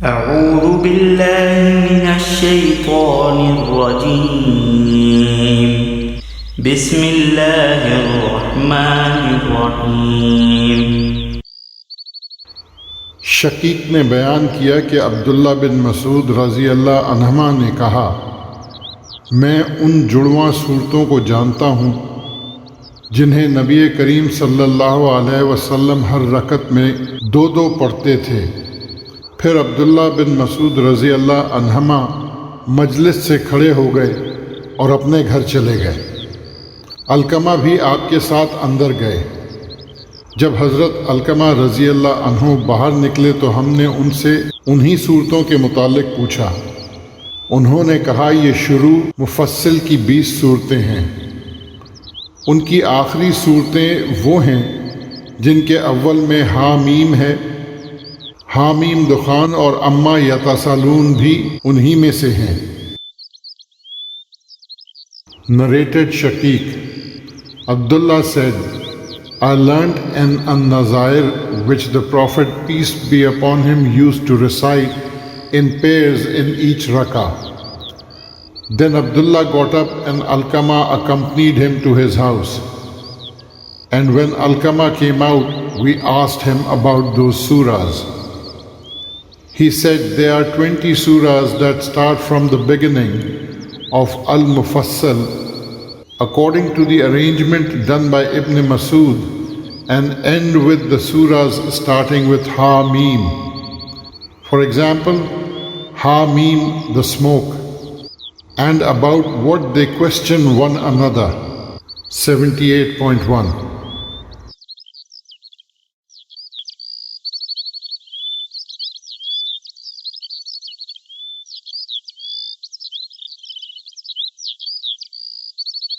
أعوذ بالله من الشيطان الرجيم بسم الله الرحمن الرحيم. شقیق نے بیان کیا کہ عبداللہ بن مسعود رضی اللہ عنہما نے کہا، میں ان جڑواں صورتوں کو جانتا ہوں جنہیں نبی کریم صلی اللہ علیہ وسلم ہر رکعت میں دو دو پڑھتے تھے. پھر عبداللہ بن مسعود رضی اللہ عنہما مجلس سے کھڑے ہو گئے اور اپنے گھر چلے گئے. علقمہ بھی آپ کے ساتھ اندر گئے. جب حضرت علقمہ رضی اللہ عنہ باہر نکلے تو ہم نے ان سے انہی صورتوں کے متعلق پوچھا. انہوں نے کہا، یہ شروع مفصل کی 20 صورتیں ہیں. ان کی آخری صورتیں وہ ہیں جن کے اول میں حامیم ہے. حامیم دخان اور اما یتسالون بھی انہی میں سے ہیں. narrated شقیق. Abdullah said, I learnt an an-nazair which the Prophet, peace be upon him, used to recite in pairs in each rakah. Then Abdullah got up and Alqamah accompanied him to his house. And when Alqamah came out, we asked him about those surahs. He said, there are 20 surahs that start from the beginning of Al-Mufassal according to the arrangement done by Ibn Masud and end with the surahs starting with Ha-Mim. For example, Ha-Mim, the smoke, and about what they question one another, 78.1.